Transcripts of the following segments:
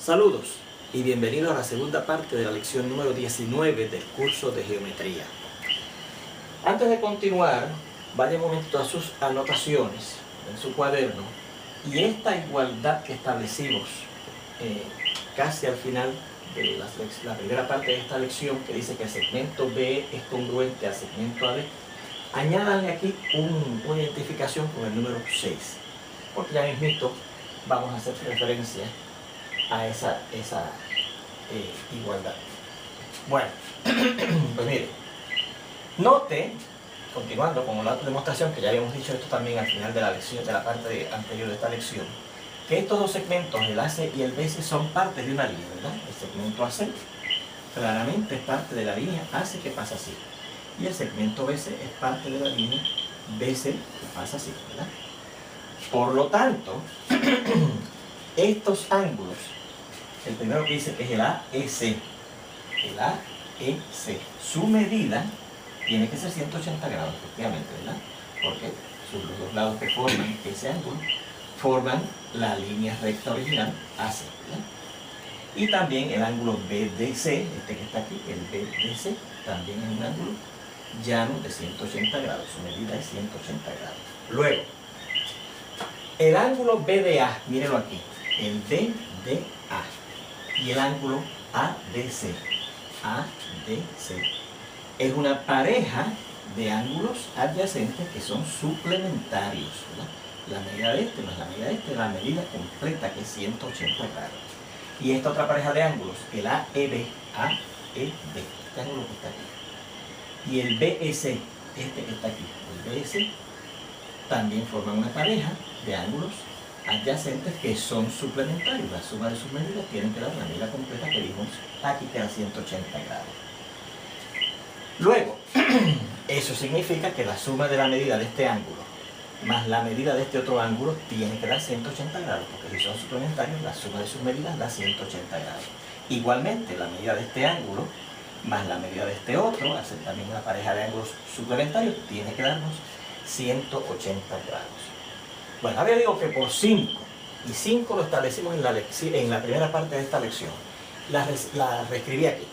Saludos y bienvenidos a la segunda parte de la lección número 19 del curso de geometría. Antes de continuar, vaya un momento a sus anotaciones en su cuaderno y esta igualdad que establecimos casi al final de la primera parte de esta lección, que dice que el segmento B es congruente al segmento AB, añádanle aquí una identificación con el número 6, porque ya mismito vamos a hacer referencia a esa igualdad. Bueno, pues mire, note, continuando con la demostración, que ya habíamos dicho esto también al final de la lección, de la parte anterior de esta lección, que estos dos segmentos, el AC y el BC, son partes de una línea, ¿verdad? El segmento AC claramente es parte de la línea AC que pasa así, y el segmento BC es parte de la línea BC que pasa así, ¿verdad? Por lo tanto, estos ángulos, el primero que dice que es el AEC, su medida tiene que ser 180 grados, efectivamente, ¿verdad? Porque los dos lados que forman ese ángulo forman la línea recta original AC, ¿verdad? Y también el ángulo BDC, este que está aquí, el BDC, también es un ángulo llano de 180 grados, su medida es 180 grados. Luego, el ángulo BDA, mírenlo aquí, el BDA, y el ángulo ADC, es una pareja de ángulos adyacentes que son suplementarios, ¿verdad? La medida de este más la medida de este, la medida completa, que es 180 grados. Y esta otra pareja de ángulos, el AEB, este ángulo que está aquí, y el BEC, este que está aquí, el BEC, también forman una pareja de ángulos adyacentes que son suplementarios. La suma de sus medidas tienen que dar la medida completa que vimos aquí, que era 180 grados. Luego, eso significa que la suma de la medida de este ángulo más la medida de este otro ángulo tiene que dar 180 grados, porque si son suplementarios, la suma de sus medidas da 180 grados. Igualmente, la medida de este ángulo más la medida de este otro, al ser también una pareja de ángulos suplementarios, tiene que darnos 180 grados. Bueno, ahora digo que por 5, y 5 lo establecimos en la primera parte de esta lección. La reescribí aquí.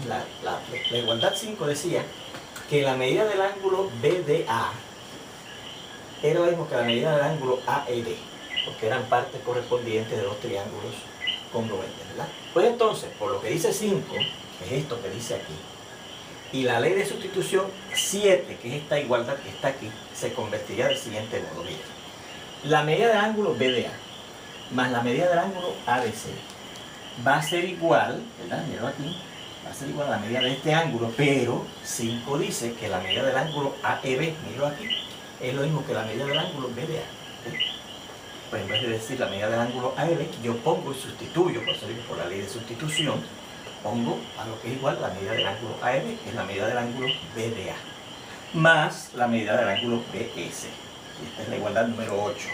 La igualdad 5 decía que la medida del ángulo BDA era lo mismo que la medida del ángulo AED, porque eran partes correspondientes de dos triángulos congruentes, ¿verdad? Pues entonces, por lo que dice 5, que es esto que dice aquí, y la ley de sustitución 7, que es esta igualdad que está aquí, se convertiría del siguiente modo. Mira, la medida del ángulo BDA más la medida del ángulo ADC va a ser igual, ¿verdad? Míralo aquí, va a ser igual a la medida de este ángulo, pero 5 dice que la medida del ángulo AEB, míralo aquí, es lo mismo que la medida del ángulo BDA. Pues en vez de decir la medida del ángulo AEB, yo pongo y sustituyo, por la ley de sustitución, pongo a lo que es igual la medida del ángulo AEB, que es la medida del ángulo BDA, más la medida del ángulo BS. Y esta es la igualdad número 8.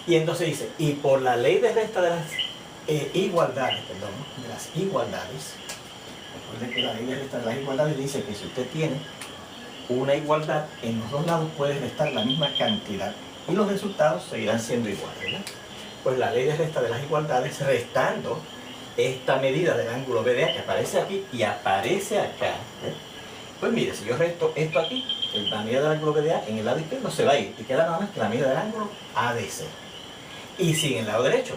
Y entonces dice, y por la ley de resta de las igualdades, recuerden que la ley de resta de las igualdades dice que si usted tiene una igualdad, en los dos lados puede restar la misma cantidad y los resultados seguirán siendo iguales, ¿verdad? Pues la ley de resta de las igualdades, restando esta medida del ángulo BDA que aparece aquí y aparece acá, pues mire, si yo resto esto aquí, la medida del ángulo BDA en el lado izquierdo se va a ir y queda nada más que la medida del ángulo ADC. Y si en el lado derecho,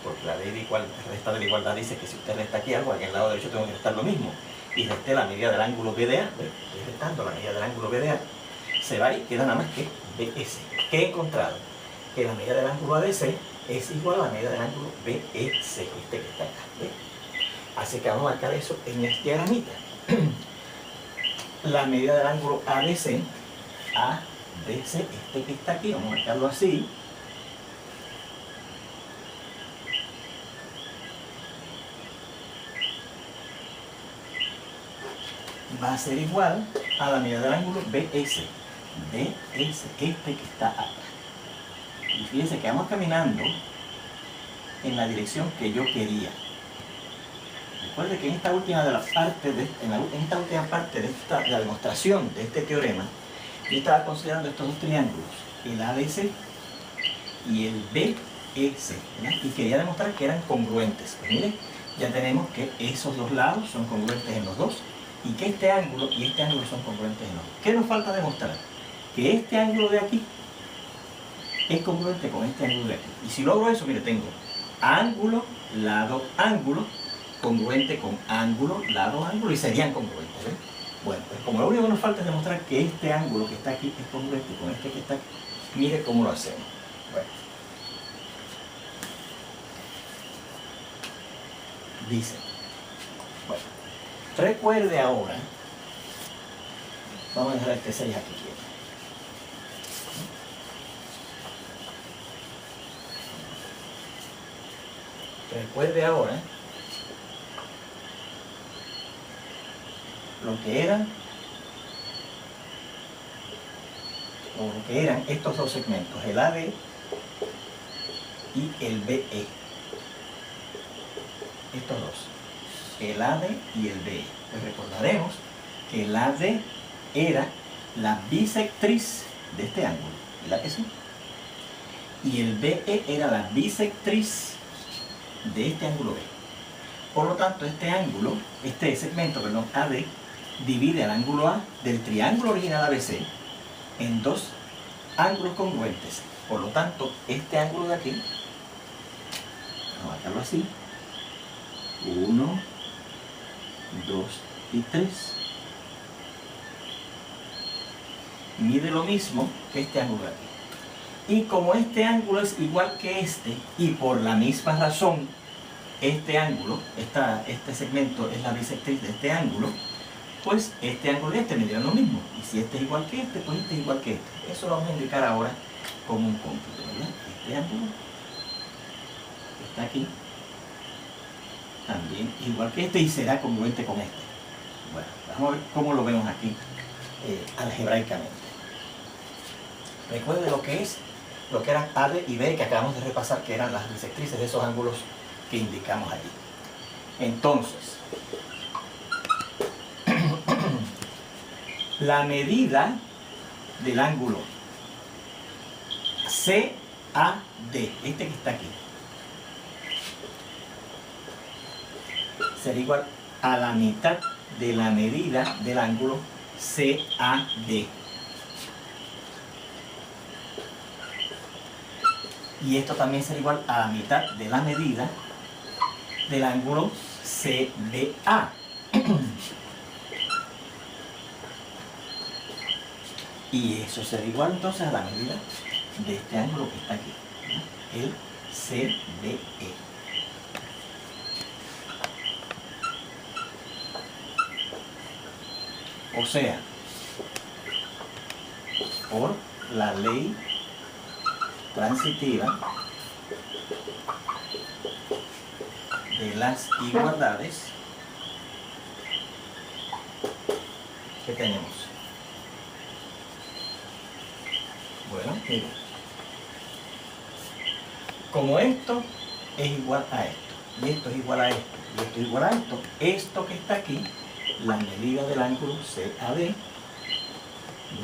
porque la ley de resta de la igualdad dice que si usted resta aquí algo, aquí en el lado derecho tengo que restar lo mismo, y resté la medida del ángulo BDA, estoy restando la medida del ángulo BDA, se va y queda nada más que BS. ¿Qué he encontrado? Que la medida del ángulo ADC es igual a la medida del ángulo BEC, este que está acá, ¿ve? Así que vamos a marcar eso en este diagramita. La medida del ángulo ADC, este que está aquí, vamos a marcarlo así, va a ser igual a la medida del ángulo BS, este que está acá. Y fíjense que vamos caminando en la dirección que yo quería. Recuerde que en esta última parte de la demostración de este teorema, yo estaba considerando estos dos triángulos, el ADC y el BEC, BEC, ¿verdad? Y quería demostrar que eran congruentes. Pues miren, ya tenemos que esos dos lados son congruentes en los dos y que este ángulo y este ángulo son congruentes en los dos. ¿Qué nos falta demostrar? Que este ángulo de aquí es congruente con este ángulo de aquí. Y si logro eso, mire, tengo ángulo, lado, ángulo, congruente con ángulo, lado, ángulo, y serían congruentes, ¿ves? Bueno, pues como lo único que nos falta es demostrar que este ángulo que está aquí es congruente con este que está aquí, mire cómo lo hacemos. Bueno, dice, bueno, recuerde ahora, vamos a dejar este 6 aquí quieto. Recuerde ahora lo que eran estos dos segmentos, el AD y el BE. Estos dos, el AD y el BE. Pues recordaremos que el AD era la bisectriz de este ángulo, ¿verdad que sí? Y el BE era la bisectriz de este ángulo B. Por lo tanto, este segmento, perdón, AD, divide el ángulo A del triángulo original ABC en dos ángulos congruentes. Por lo tanto, este ángulo de aquí, vamos a marcarlo así, 1, 2 y 3, mide lo mismo que este ángulo de aquí. Y como este ángulo es igual que este, y por la misma razón, este ángulo, este segmento es la bisectriz de este ángulo, pues este ángulo y este midieron lo mismo. Y si este es igual que este, pues este es igual que este. Eso lo vamos a indicar ahora como un cómputo, ¿verdad? Este ángulo que está aquí también es igual que este y será congruente con este. Bueno, vamos a ver cómo lo vemos aquí algebraicamente. Recuerde lo que eran AD y B que acabamos de repasar, que eran las bisectrices de esos ángulos que indicamos allí. Entonces, la medida del ángulo CAD, este que está aquí, será igual a la mitad de la medida del ángulo CAD. Y esto también será igual a la mitad de la medida del ángulo CBA. Y eso será igual entonces a la medida de este ángulo que está aquí, ¿no? El CBE. O sea, por la ley transitiva de las igualdades que tenemos. Bueno, miren, como esto es igual a esto, y esto es igual a esto, y esto es igual a esto que está aquí, la medida del ángulo CAD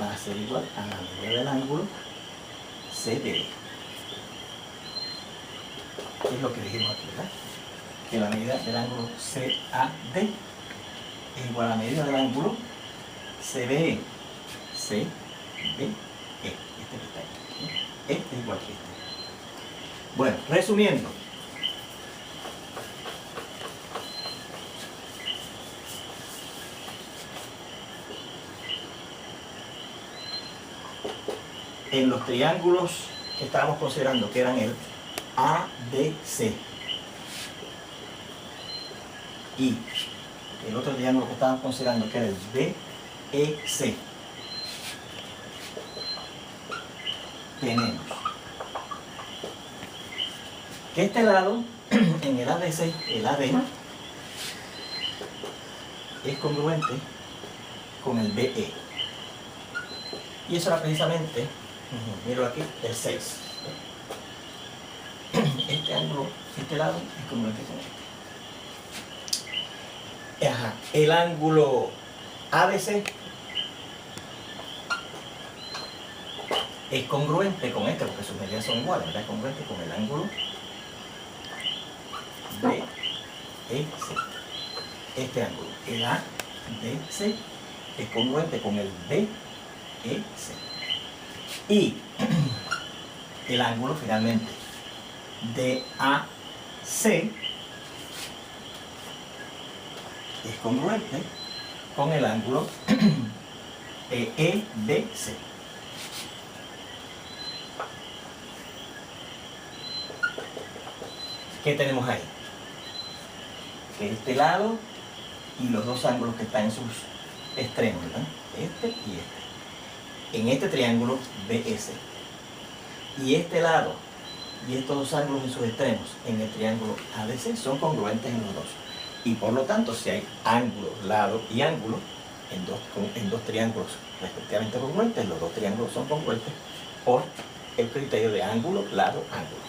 va a ser igual a la medida del ángulo CBE. Es lo que dijimos aquí, ¿verdad? Que la medida del ángulo CAD es igual a la medida del ángulo CBE. CBE. Este que está aquí. Este es igual que este. Bueno, resumiendo. En los triángulos que estábamos considerando, que eran el ABC y el otro triángulo que estábamos considerando, que era el BEC, tenemos que este lado, en el ABC, el AD, es congruente con el BE. Y eso era precisamente, miro aquí, el 6. Este ángulo, este lado, es congruente con este. Ajá. El ángulo ABC es congruente con este, porque sus medidas son iguales, ¿verdad? Es congruente con el ángulo BEC. Este ángulo, el ABC, es congruente con el BEC. Y el ángulo finalmente DAC es congruente con el ángulo EBC. ¿Qué tenemos ahí? Que este lado y los dos ángulos que están en sus extremos, ¿verdad? Este y este. En este triángulo BS. Y este lado y estos dos ángulos en sus extremos en el triángulo ABC son congruentes en los dos. Y por lo tanto, si hay ángulo, lado y ángulo en dos triángulos respectivamente congruentes, los dos triángulos son congruentes por el criterio de ángulo, lado, ángulo.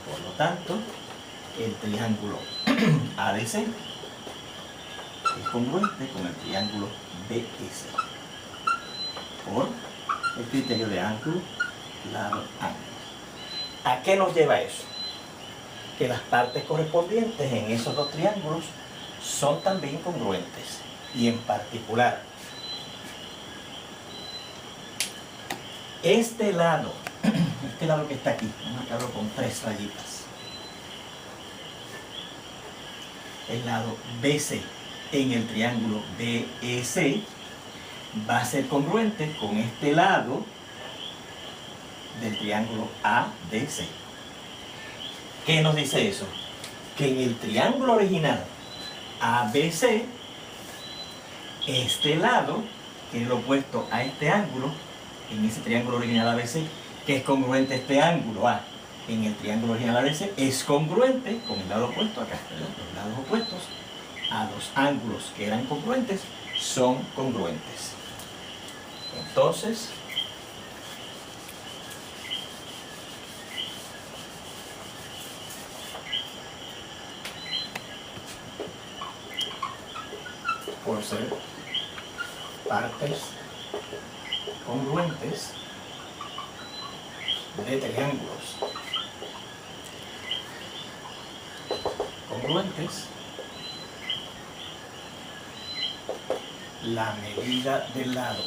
Por lo tanto, el triángulo ADC es congruente con el triángulo BS por el criterio de ángulo, lado, ángulo. ¿A qué nos lleva eso? Que las partes correspondientes en esos dos triángulos son también congruentes. Y en particular, este lado que está aquí, vamos a marcarlo con 3 rayitas. El lado BC en el triángulo BEC va a ser congruente con este lado del triángulo ADC. ¿Qué nos dice eso? Que en el triángulo original ABC, este lado, que es lo opuesto a este ángulo, en ese triángulo original ABC, que es congruente a este ángulo A, en el triángulo original ABC, es congruente con el lado opuesto acá, ¿verdad? Los lados opuestos a los ángulos que eran congruentes son congruentes. Entonces, por ser partes congruentes de triángulos congruentes, la medida del lado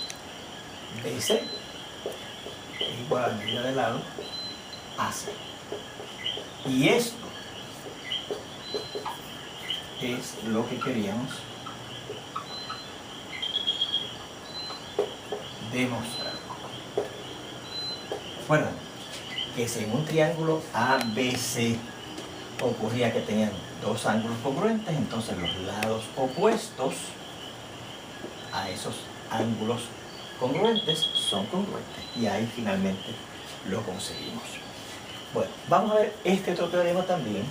BC es igual a la medida del lado AC. Y esto es lo que queríamos demostrar. Recuerden que si en un triángulo ABC ocurría que tenían dos ángulos congruentes, entonces los lados opuestos a esos ángulos congruentes son congruentes. Y ahí finalmente lo conseguimos. Bueno, vamos a ver este otro teorema también,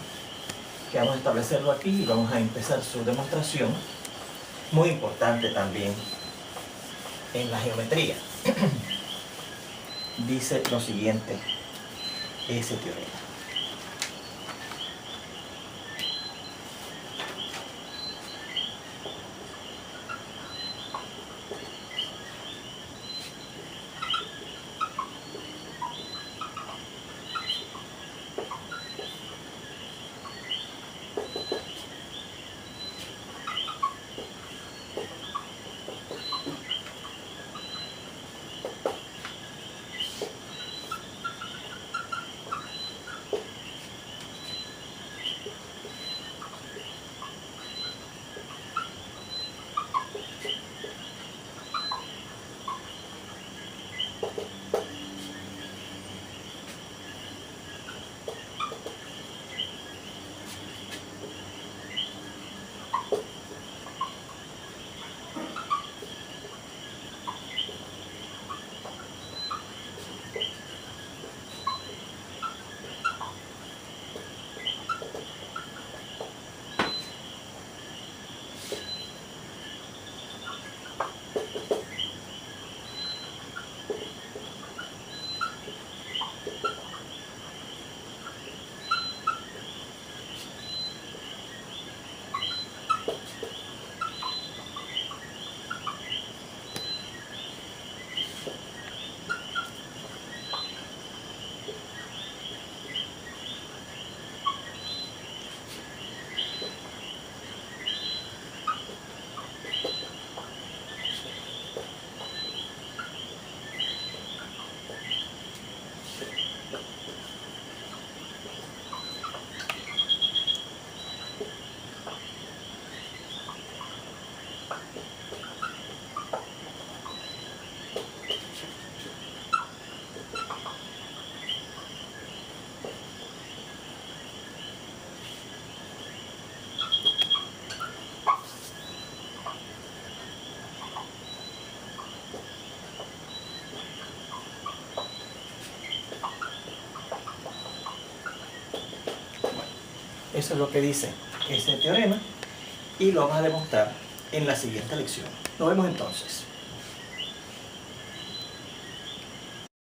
que vamos a establecerlo aquí y vamos a empezar su demostración. Muy importante también en la geometría. Dice lo siguiente ese teorema. Eso es lo que dice este teorema y lo vamos a demostrar en la siguiente lección. Nos vemos entonces.